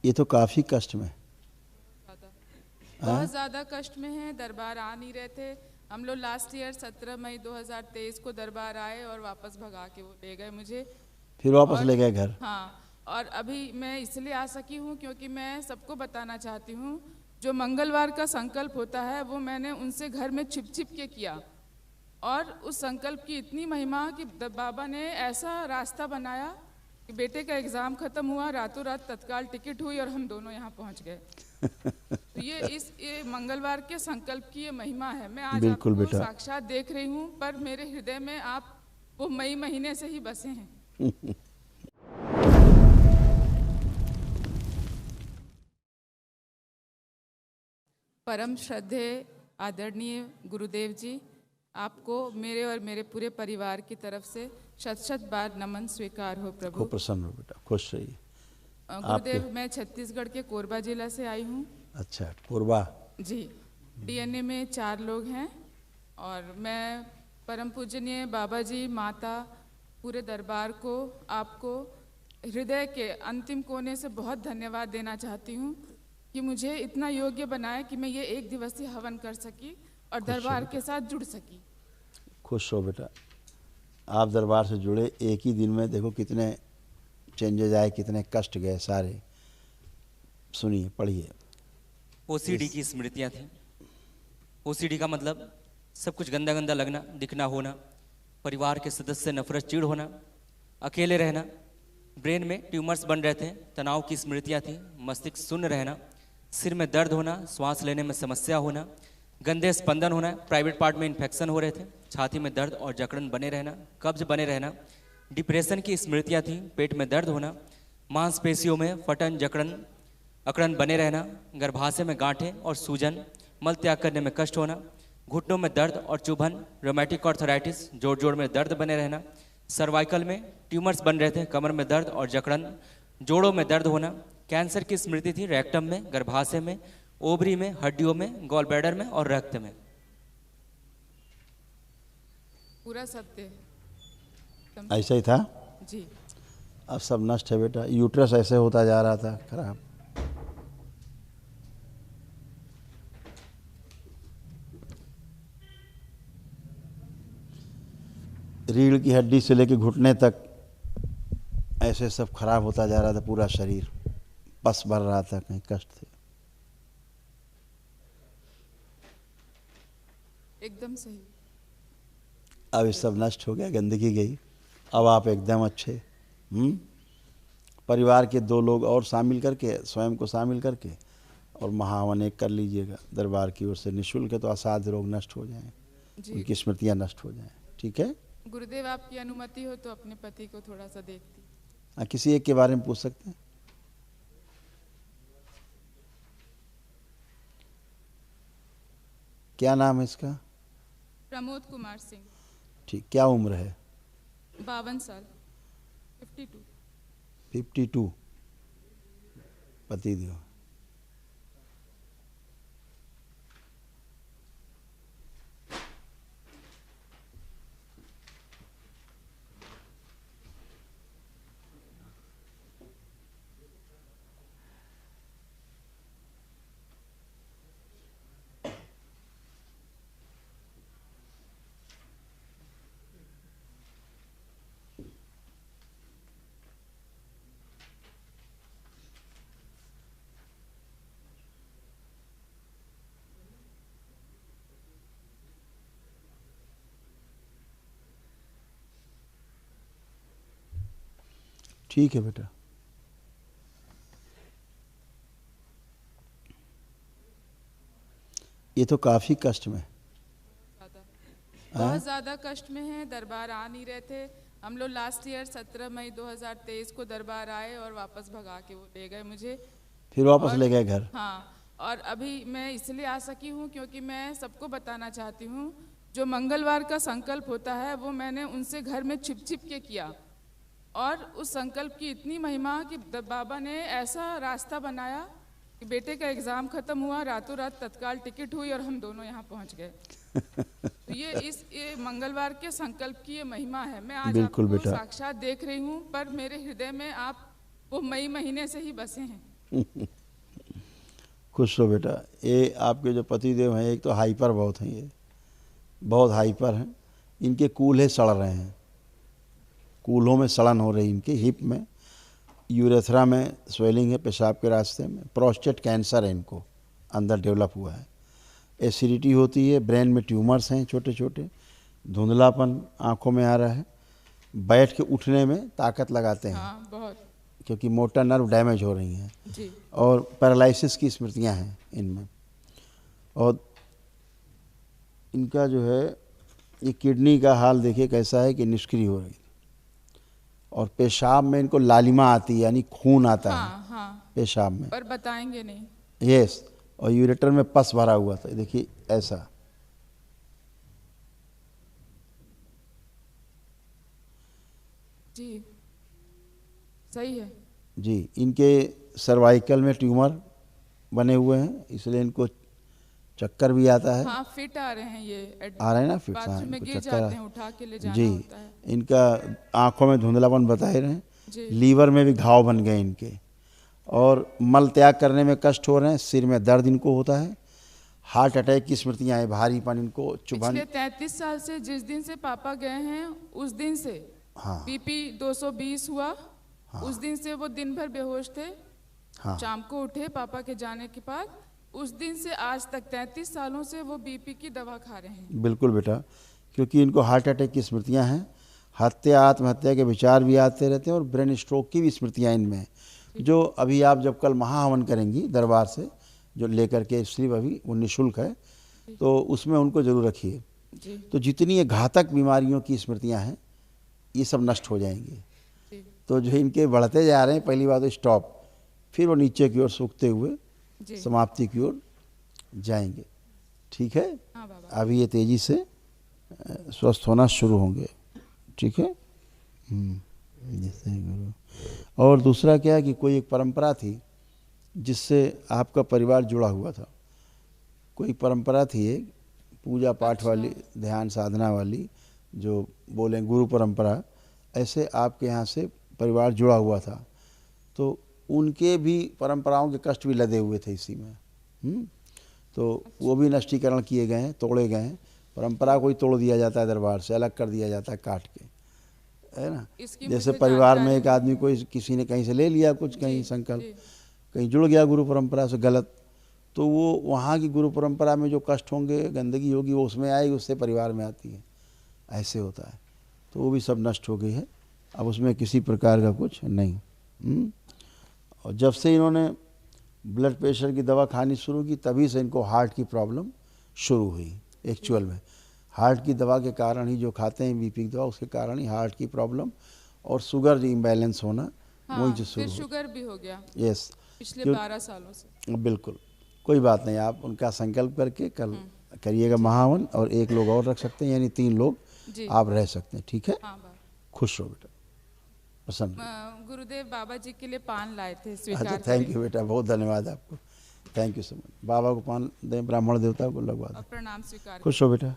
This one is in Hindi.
ये तो काफ़ी कष्ट में। बहुत ज़्यादा कष्ट में है। दरबार आ नहीं रहे थे हम लोग। लास्ट ईयर 17 मई 2023 को दरबार आए और वापस भगा के वो ले गए मुझे। फिर वापस ले गए घर। हाँ, और अभी मैं इसलिए आ सकी हूँ क्योंकि मैं सबको बताना चाहती हूँ, जो मंगलवार का संकल्प होता है वो मैंने उनसे घर में छिप छिप के किया, और उस संकल्प की इतनी महिमा कि बाबा ने ऐसा रास्ता बनाया कि बेटे का एग्ज़ाम ख़त्म हुआ, रातों रात तत्काल टिकट हुई और हम दोनों यहाँ पहुँच गए। तो ये मंगलवार के संकल्प की ये महिमा है। मैं आज आपको साक्षात देख रही हूँ, पर मेरे हृदय में आप वो मई महीने से ही बसे हैं। परम श्रद्धेय आदरणीय गुरुदेव जी, आपको मेरे और मेरे पूरे परिवार की तरफ से शत शत बार नमन स्वीकार हो। प्रभु खूब प्रसन्न हो बेटा, खुश रहिए। गुरुदेव, मैं छत्तीसगढ़ के कोरबा जिला से आई हूँ। अच्छा, कोरबा जी। डीएनए में 4 लोग हैं, और मैं परम पूजनीय बाबा जी, माता, पूरे दरबार को, आपको हृदय के अंतिम कोने से बहुत धन्यवाद देना चाहती हूँ कि मुझे इतना योग्य बनाया कि मैं ये 1 दिवसीय हवन कर सकी और दरबार के साथ जुड़ सकी। खुश हो बेटा, आप दरबार से जुड़े, एक ही दिन में देखो कितने चेंजेज आए, कितने कष्ट गए सारे। सुनिए, पढ़िए। ओसीडी की स्मृतियाँ थी। ओसीडी का मतलब सब कुछ गंदा गंदा लगना, दिखना होना, परिवार के सदस्य से नफरत, चिढ़ होना, अकेले रहना, ब्रेन में ट्यूमर्स बन रहे थे, तनाव की स्मृतियाँ थी, मस्तिष्क शून्य रहना, सिर में दर्द होना, श्वास लेने में समस्या होना, गंदे स्पंदन होना, प्राइवेट पार्ट में इन्फेक्शन हो रहे थे, छाती में दर्द और जकड़न बने रहना, कब्ज बने रहना, डिप्रेशन की स्मृतियाँ थी, पेट में दर्द होना, मांसपेशियों में फटन, जकड़न, अकड़न बने रहना, गर्भाशय में गांठें और सूजन, मल त्याग करने में कष्ट होना, घुटनों में दर्द और चुभन, रोमैटिक आर्थराइटिस, जोड़ जोड़ में दर्द बने रहना, सर्वाइकल में ट्यूमर्स बन रहे थे, कमर में दर्द और जकड़न, जोड़ों में दर्द होना, कैंसर की स्मृति थी, रेक्टम में, गर्भाशय में, ओवरी में, हड्डियों में, गॉल ब्लैडर में और रक्त में। पूरा सत्य ऐसा ही था जी। अब सब नष्ट है बेटा। यूट्रस ऐसे होता जा रहा था खराब। रीढ़ की हड्डी से लेकर घुटने तक ऐसे सब खराब होता जा रहा था, पूरा शरीर पस भर रहा था, कहीं कष्ट थे। एकदम सही। अब ये सब नष्ट हो गया, गंदगी गई, अब आप एकदम अच्छे। परिवार के 2 लोग और शामिल करके, स्वयं को शामिल करके, और महाहवन एक कर लीजिएगा दरबार की ओर से निःशुल्क है, तो असाध्य रोग नष्ट हो जाएं, उनकी स्मृतियाँ नष्ट हो जाएं। ठीक है गुरुदेव, आपकी अनुमति हो तो अपने पति को थोड़ा सा देखती। किसी एक के बारे में पूछ सकते हैं? क्या नाम है इसका? प्रमोद कुमार सिंह। ठीक, क्या उम्र है? 52 साल। 52। 52। पति देव। ठीक है बेटा। ये तो काफी कष्ट में, बहुत ज्यादा कष्ट में है। दरबार आ नहीं रहे थे हम लोग। लास्ट ईयर 17 मई 2023 को दरबार आए और वापस भगा के वो ले गए मुझे। फिर वापस ले गए घर। हाँ, और अभी मैं इसलिए आ सकी हूँ क्योंकि मैं सबको बताना चाहती हूँ, जो मंगलवार का संकल्प होता है वो मैंने उनसे घर में छिप छिप के किया, और उस संकल्प की इतनी महिमा कि बाबा ने ऐसा रास्ता बनाया कि बेटे का एग्ज़ाम ख़त्म हुआ, रातों रात तत्काल टिकट हुई और हम दोनों यहाँ पहुँच गए। तो ये मंगलवार के संकल्प की ये महिमा है। मैं आज आपको साक्षात देख रही हूँ, पर मेरे हृदय में आप वो मई महीने से ही बसे हैं। खुश हो बेटा। ये आपके जो पतिदेव हैं, एक तो हाइपर बहुत हैं, ये बहुत हाइपर हैं। इनके कूल्हे सड़ रहे हैं, कूल्हों में सड़न हो रही इनके, हिप में, यूरेथ्रा में स्वेलिंग है, पेशाब के रास्ते में, प्रोस्टेट कैंसर है इनको अंदर डेवलप हुआ है, एसिडिटी होती है, ब्रेन में ट्यूमर्स हैं छोटे छोटे, धुंधलापन आँखों में आ रहा है, बैठ के उठने में ताकत लगाते हैं। हाँ, बहुत। क्योंकि मोटर नर्व डैमेज हो रही हैं जी। और पैरालिसिस की स्मृतियां हैं इनमें। और इनका जो है ये किडनी का हाल देखिए कैसा है कि निष्क्रिय हो रही, और पेशाब में इनको लालिमा आती है, यानी खून आता है हाँ, पेशाब में, पर बताएंगे नहीं। यस। और यूरेटर में पस भरा हुआ था, देखिए ऐसा। जी, सही है जी। इनके सर्वाइकल में ट्यूमर बने हुए हैं, इसलिए इनको चक्कर भी आता है। हाँ, फिट आ रहे हैं ये, आ रहे हैं ना फिट, हाँ, बाथरूम में इनको गिर चक्कर जाते हैं, उठा के ले जाना जी। होता है। इनका आँखों में धुंधलापन बताए रहे हैं, जी। लीवर में भी घाव बन गए इनके, और मल त्याग करने में कष्ट हो रहे हैं, सिर में दर्द इनको होता है, हार्ट अटैक की स्मृतियाँ हैं, भारीपन इनको, चुभन। पिछले 33 साल से जिस दिन से पापा गए हैं उस दिन से हाँ बीपी 220 हुआ। उस दिन से वो दिन भर बेहोश थे। हाँ शाम को उठे पापा के जाने के बाद, उस दिन से आज तक 33 सालों से वो बीपी की दवा खा रहे हैं। बिल्कुल बेटा, क्योंकि इनको हार्ट अटैक की स्मृतियाँ हैं, हत्या आत्महत्या के विचार भी आते रहते हैं, और ब्रेन स्ट्रोक की भी स्मृतियाँ इनमें हैं, जो अभी आप जब कल महाहवन करेंगी दरबार से जो लेकर के स्लिप, अभी वो निःशुल्क है, तो उसमें उनको जरूर रखिए। जी। तो जितनी ये घातक बीमारियों की स्मृतियाँ हैं ये सब नष्ट हो जाएंगी। जी। तो जो इनके बढ़ते जा रहे हैं, पहली बात तो स्टॉप, फिर वो नीचे की ओर सूखते हुए जी। समाप्ति की ओर जाएंगे। ठीक है, हाँ बाबा। अभी ये तेजी से स्वस्थ होना शुरू होंगे। ठीक है। जैसे गुरु। और दूसरा क्या है कि कोई एक परंपरा थी जिससे आपका परिवार जुड़ा हुआ था, कोई परंपरा थी एक पूजा पाठ वाली, ध्यान साधना वाली, जो बोलें गुरु परंपरा, ऐसे आपके यहाँ से परिवार जुड़ा हुआ था, तो उनके भी परंपराओं के कष्ट भी लदे हुए थे इसी में। तो वो भी नष्टीकरण किए गए हैं, तोड़े गए हैं। परंपरा को ही तोड़ दिया जाता है दरबार से, अलग कर दिया जाता है काट के, है ना। जैसे परिवार में एक आदमी कोई किसी ने कहीं से ले लिया कुछ, कहीं संकल्प, कहीं जुड़ गया गुरु परंपरा से गलत, तो वो वहाँ की गुरु परंपरा में जो कष्ट होंगे, गंदगी होगी, वो उसमें आएगी, उससे परिवार में आती है, ऐसे होता है। तो वो भी सब नष्ट हो गई है, अब उसमें किसी प्रकार का कुछ नहीं। और जब से इन्होंने ब्लड प्रेशर की दवा खानी शुरू की, तभी से इनको हार्ट की प्रॉब्लम शुरू हुई। एक्चुअल में हार्ट की दवा के कारण ही, जो खाते हैं बीपी की दवा, उसके कारण ही हार्ट की प्रॉब्लम और शुगर इम्बैलेंस होना, वही जो शुरू, फिर शुगर भी हो गया। यस, पिछले 12 सालों से। बिल्कुल। कोई बात नहीं, आप उनका संकल्प करके कल करिएगा महावन, और एक लोग और रख सकते हैं, यानी 3 लोग आप रह सकते हैं। ठीक है। हाँ बाबा। खुश रहो बेटा, प्रसन्न। गुरुदेव बाबा जी के लिए पान लाए थे, अच्छा, स्वीकार थैंक यू बेटा, बहुत धन्यवाद आपको, थैंक यू सो मच। बाबा को पान दें, ब्राह्मण देवता को लगवा दें। प्रणाम स्वीकार। खुश हो बेटा।